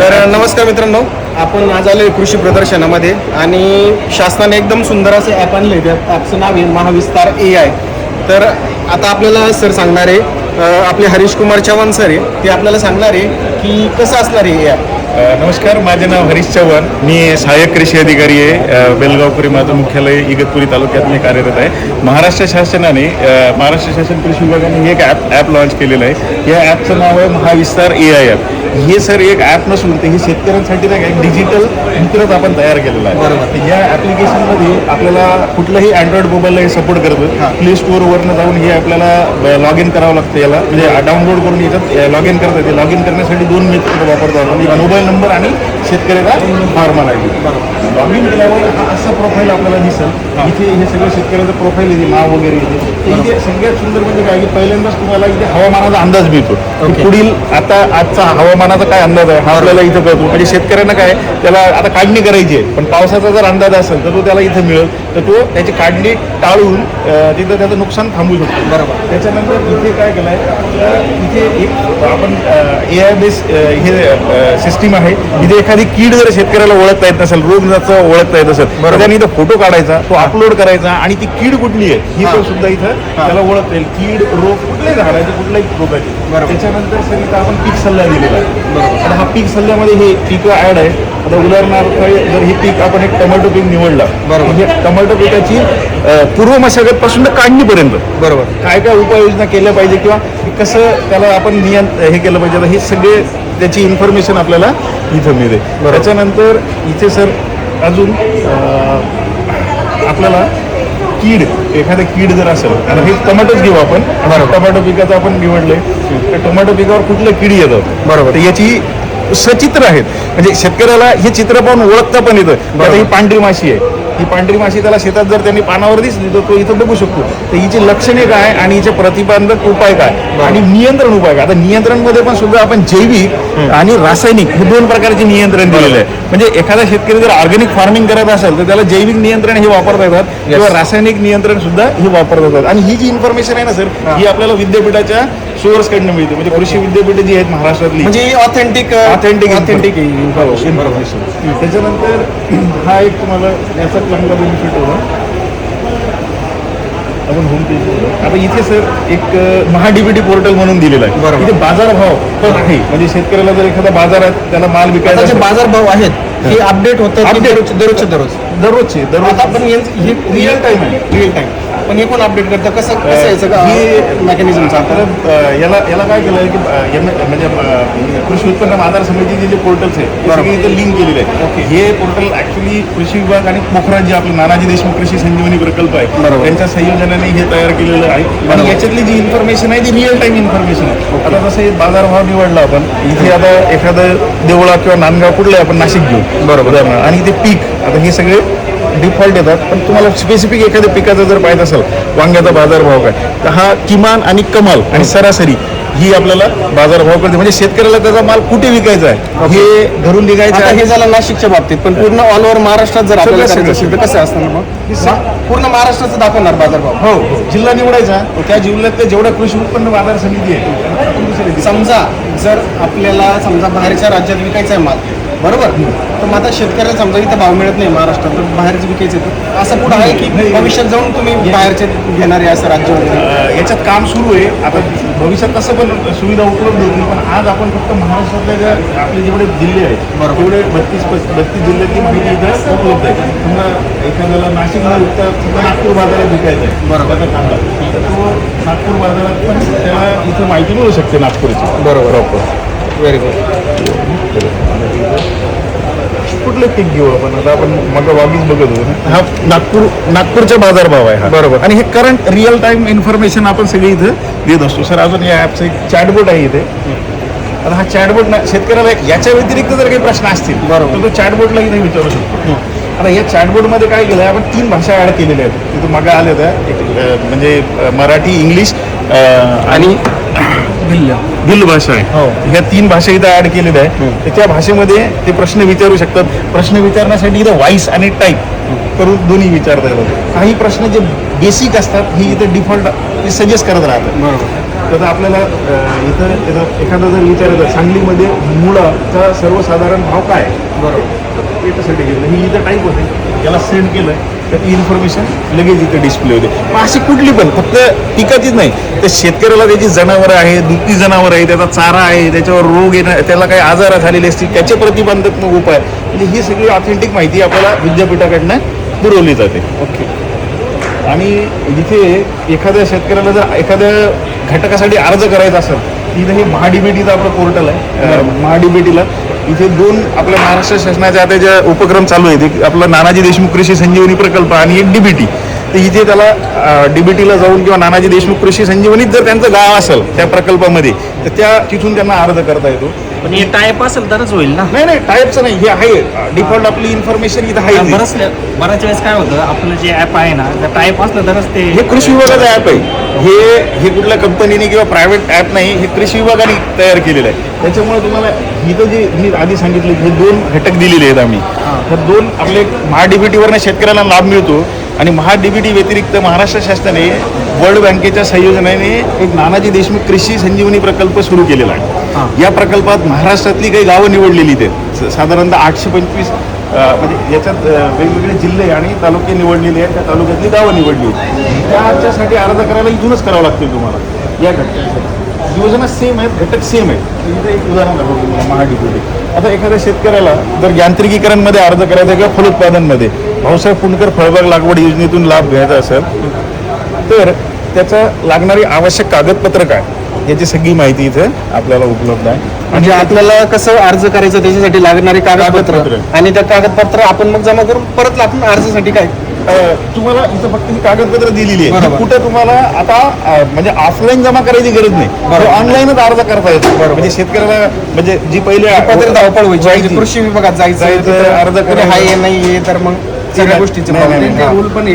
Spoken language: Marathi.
तर नमस्कार मित्रांनो, आपण आज आलो कृषी प्रदर्शनामध्ये आणि शासनाने एकदम सुंदर असे ॲप आणले. त्या ॲपचं नाव आहे महाविस्तार AI. तर आता आपल्याला सर सांगणार आहे, आपले हरीश कुमार चव्हाण सर आहे, ते आपल्याला सांगणार आहे की कसं असणार आहे हे ॲप. नमस्कार, माझे नाव हरीश चव्हाण. मी सहाय्यक कृषी अधिकारी आहे. बेलगावपुरी माझं मुख्यालय इगतपुरी तालुक्यात मी कार्यरत आहे. महाराष्ट्र शासनाने महाराष्ट्र शासन कृषी विभागाने एक ॲप लॉन्च केलेलं आहे. या ॲपचं नाव आहे महाविस्तार AI ॲप. हे सर एक ॲप नसून ते हे शेतकऱ्यांसाठी नाही एक डिजिटल मित्रच आपण तयार केलेला आहे. बरोबर. या ॲप्लिकेशनमध्ये आपल्याला कुठलंही अँड्रॉइड मोबाईलला हे सपोर्ट करतं. प्ले स्टोअरवरनं जाऊन हे आपल्याला लॉग इन करावं लागतं. याला म्हणजे डाउनलोड करून याच्यात लॉग इन करता येते. लॉग इन करण्यासाठी 2 मेथड वापरतो आपण, एक मोबाईल नंबर आणि शेतकऱ्याचा फार्मर ID. लॉग इन केल्यावर हा असा प्रोफाईल आपल्याला दिसेल. इथे हे सगळं शेतकऱ्याचं प्रोफाईल येते, नाव वगैरे येते. इथे सगळ्यात सुंदर म्हणजे काय की पहिल्यांदाच तुम्हाला इथे हवामानाचा अंदाज मिळतो. पुढील आता आजचा हवामानाचा काय अंदाज आहे हा आपल्याला इथं कळतो. म्हणजे शेतकऱ्यांना काय त्याला आता काढणी करायची आहे, पण पावसाचा जर अंदाज असेल तर तो त्याला इथं मिळेल, तर तो त्याची काढणी टाळून तिथं त्याचं नुकसान थांबवू शकतो. बरोबर. त्याच्यानंतर इथे काय केलं आहे, इथे एक आपण AI बेस हे सिस्टीम आहे. इथे एखादी कीड जर शेतकऱ्याला ओळखता येत नसेल, रोग जर ओळखता येत असेल, तर त्याने इथं फोटो काढायचा, तो अपलोड करायचा आणि ती कीड कुठली आहे ही तो सुद्धा इथं त्याला ओळखता येईल. कीड, रोग कुठल्याही झाडाची कुठल्याही रोगाची. त्याच्यानंतर सर इथं आपण पीक सल्ला दिलेला आहे. बरोबर. हा पीक सल्ल्यामध्ये हे पीक ॲड आहे. आता उदाहरणार्थ जर हे पीक आपण एक टोमॅटो पीक निवडला, बरोबर, म्हणजे टोमॅटो पिकाची पूर्व मशागत पासून तर बरोबर काय काय उपाययोजना केल्या पाहिजे किंवा कसं त्याला आपण हे केलं पाहिजे, हे सगळे त्याची इन्फॉर्मेशन आपल्याला इथं मिळते. त्याच्यानंतर इथे सर अजून आपल्याला कीड, एखादं कीड जर असेल, आता हे टोमॅटोच घेऊ आपण. टोमॅटो पिकाचं आपण निवडलंय, तर टोमॅटो पिकावर कुठलं कीड येतं, बरोबर, तर याची सचित्र आहेत. म्हणजे शेतकऱ्याला हे चित्र पाहून ओळखता पण येतं. आता ही पांढरी माशी आहे, ही पांढरी माशी त्याला शेतात जर त्यांनी पानावर दिसली तर तो इथं बघू शकतो. तर हिची लक्षणे काय आणि हिचे प्रतिबंधक उपाय काय आणि नियंत्रण उपाय काय. आता नियंत्रणमध्ये पण सुद्धा आपण जैविक आणि रासायनिक हे 2 प्रकारचे नियंत्रण दिलेले आहे. म्हणजे एखादा शेतकरी जर ऑर्गॅनिक फार्मिंग करत असेल तर त्याला जैविक नियंत्रण हे वापरता येतात किंवा रासायनिक नियंत्रण सुद्धा हे वापरता येतात. आणि ही जी इन्फॉर्मेशन आहे ना सर, ही आपल्याला विद्यापीठाच्या सोर्सकडनं मिळते. म्हणजे कृषी विद्यापीठ जी आहेत महाराष्ट्रातली, म्हणजे ऑथेंटिक इन्फॉर्मेशन. त्याच्यानंतर हा एक तुम्हाला याचा चांगला बेनिफिट होता. आपण होम पेज आता इथे सर एक महाडीबीटी पोर्टल म्हणून दिलेला आहे. बरोबर. इथे बाजारभाव पण आहे. म्हणजे शेतकऱ्याला जर एखादा बाजारात त्याला माल विकायचा, जे बाजारभाव आहेत हे अपडेट होतात दररोजचे. पण हे रिअल टाइम आहे, रिअल टाइम. पण हे कोण अपडेट करतं, कसं यायचं का हे मेकॅनिझम चालतं. याला काय केलं आहे की म्हणजे कृषी उत्पन्न बाजार समितीचे जे पोर्टल्स आहे इथे लिंक केलेले आहे. हे पोर्टल ऍक्च्युली कृषी विभाग आणि पोखराज जे आपले नानाजी देशमुख कृषी संजीवनी प्रकल्प आहे त्यांच्या संयोजनाने हे तयार केलेलं आहे. आणि याच्यातली जी इन्फॉर्मेशन आहे ती रिअल टाइम इन्फॉर्मेशन आहे. आता जसं बाजारभाव निवडला आपण, इथे आता एखादं देवळा किंवा नांदगाव कुठलं आपण नाशिक घेऊ, बरोबर, आणि इथे पीक, आता हे सगळे डिफॉल्ट येतात. पण तुम्हाला स्पेसिफिक एखाद्या पिकाचा जर पाहिजे असेल, वांग्याचा बाजारभाव काय, तर हा किमान आणि कमाल आणि सरासरी ही आपल्याला बाजारभाव करते. म्हणजे शेतकऱ्याला त्याचा माल कुठे विकायचा आहे हे धरून निघायचं आहे. हे झालं नाशिकच्या बाबतीत. पण पूर्ण ऑल ओव्हर महाराष्ट्रात जर आपल्याला करायचं असेल तर कसं असणार मग? पूर्ण महाराष्ट्राचं दाखवणार बाजारभाव. हो, जिल्हा निवडायचा, त्या जिल्ह्यातल्या जेवढ्या कृषी उत्पन्न बाजार समिती आहे. समजा जर आपल्याला बाहेरच्या राज्यात विकायचा आहे माल, बरोबर, तर मग आता शेतकऱ्याला समजा इथं भाव मिळत नाही महाराष्ट्रात, तर बाहेरचं विकायचं तर असं पुढं आहे की भविष्यात जाऊन तुम्ही बाहेरचे घेणार आहे असं राज्य वगैरे याच्यात काम सुरू आहे. आता भविष्यात तसं पण सुविधा उपलब्ध होती. पण आज आपण फक्त महाराष्ट्रातल्या ज्या आपले जेवढे जिल्हे आहेत तेवढे 32 जिल्ह्यातली माहिती इथं उपलब्ध आहे. समजा एखाद्याला नाशिकला विकता नागपूर बाजारात विकायचं आहे, बरोबर, कांदा, तर तो नागपूर बाजारात पण त्याला इथं माहिती मिळू शकते नागपूरची. बरोबर. Very good. कुठलं पीक घेऊ आपण? आता आपण मग वागीच बघत होतो ना, हा नागपूरचा बाजारभाव आहे हा, बरोबर. आणि हे करंट रिअल टाइम इन्फॉर्मेशन आपण सगळी इथं देत असतो. सर अजून या ॲपचं एक चॅटबोट आहे इथे. आता हा चॅटबोट ना शेतकऱ्याला याच्या व्यतिरिक्त जर काही प्रश्न असतील, बरोबर, तर तो चॅटबोटला इथे विचारू शकतो. आता या चॅटबोटमध्ये काय केलं आहे, आपण 3 भाषा ॲड केलेल्या आहेत. तिथं मागे आल्या होत्या, एक म्हणजे मराठी, इंग्लिश आणि भिल्ल भाषा आहे. हो, ह्या 3 भाषा इथं ऍड केलेल्या आहे. तर त्या भाषेमध्ये ते प्रश्न विचारू शकतात. प्रश्न विचारण्यासाठी इथं व्हॉइस आणि टाईप करून दोन्ही विचारता येतात. काही प्रश्न जे बेसिक असतात ही इथं डिफॉल्ट सजेस्ट करत राहतात. बरोबर. तर आपल्याला इथं एखादा जर विचारायचं सांगलीमध्ये मुळाचा सर्वसाधारण भाव काय आहे? बरोबर. याच्यासाठी घेतलं ही इथं टाईप होते, त्याला सेंड केलं तर ती इन्फॉर्मेशन लगेच इथे डिस्प्ले होते. मग अशी कुठली पण फक्त पिकाचीच नाही, तर शेतकऱ्याला त्याची जनावरं आहे, दुभती जनावरं आहे, त्याचा चारा आहे, त्याच्यावर रोग येणं, त्याला काही आजार झालेले असतील त्याचे प्रतिबंधात्मक उपाय, म्हणजे ही सगळी ऑथेंटिक माहिती आपल्याला विद्यापीठाकडनं पुरवली जाते. ओके. आणि जिथे एखाद्या शेतकऱ्याला जर एखाद्या घटकासाठी अर्ज करायचा असेल, तिथे हे महाडीबीटीचं आपलं पोर्टल आहे. महाडीबीटीला इथे 2 आपल्या महाराष्ट्र शासनाच्या आता ज्या उपक्रम चालू आहेत, एक आपला नानाजी देशमुख कृषी संजीवनी प्रकल्प आणि एक डीबीटी. तर इथे त्याला डीबीटीला जाऊन किंवा नानाजी देशमुख कृषी संजीवनीत जर त्यांचं गाव असेल त्या प्रकल्पामध्ये, तर त्या तिथून त्यांना अर्ज करता येतो. पण हे टाईप असेल तरच होईल ना. नाही टाईपचं नाही, हे आहे डिफॉल्ट आपली इन्फॉर्मेशन इथं आहे. बऱ्याच वेळेस काय होतं, आपलं जे ॲप आहे ना, जर टाईप असलं तरच ते. हे कृषी विभागाचं ॲप आहे. हे कुठल्या कंपनीने किंवा प्रायव्हेट ॲप नाही, हे कृषी विभागाने तयार केलेलं आहे. त्याच्यामुळे तुम्हाला इथं जे मी आधी सांगितले हे 2 घटक दिलेले आहेत आम्ही. तर 2 आपले महाडीबीटीवरनं शेतकऱ्याला लाभ मिळतो आणि महाडीबीटी व्यतिरिक्त महाराष्ट्र शासनाने वर्ल्ड बँकेच्या संयोजनेने एक नानाजी देशमुख कृषी संजीवनी प्रकल्प सुरू केलेला आहे. या प्रकल्पात महाराष्ट्रातली काही गावं निवडलेली आहेत, साधारणतः 825 म्हणजे याच्यात वेगवेगळे जिल्हे आणि तालुके निवडलेले आहेत, त्या तालुक्यातली गावं निवडली आहेत. त्याच्यासाठी अर्ज करायला इथूनच करावं लागतील तुम्हाला. या घटकासाठी योजना सेम आहेत, घटक सेम आहेत. इथं एक उदाहरण दाखवतो तुम्हाला महाडीबीटी. आता एखाद्या शेतकऱ्याला जर यांत्रिकीकरणमध्ये अर्ज करायचा किंवा फलोत्पादनमध्ये भाऊसाहेब पुणकर फळबाग लागवड योजनेतून लाभ घ्यायचा असेल, तर त्याचा लागणारी आवश्यक कागदपत्र काय याची सगळी माहिती इथे आपल्याला उपलब्ध आहे. म्हणजे आपल्याला कसं अर्ज करायचं त्याच्यासाठी लागणारे कागदपत्र आणि त्या कागदपत्र आपण मग जमा करून परत लागून अर्जासाठी काय तुम्हाला इथं फक्त ही कागदपत्र दिलेली आहे. बरोबर. कुठं तुम्हाला आता म्हणजे ऑफलाईन जमा करायची गरज नाही, ऑनलाईनच अर्ज करता येतो. म्हणजे शेतकऱ्याला म्हणजे जी पहिले पत्र धावपळ व्हायची, कृषी विभागात जायचं अर्ज हाय नाही तर मग सगळ्या गोष्टीचे नाही, रूल पण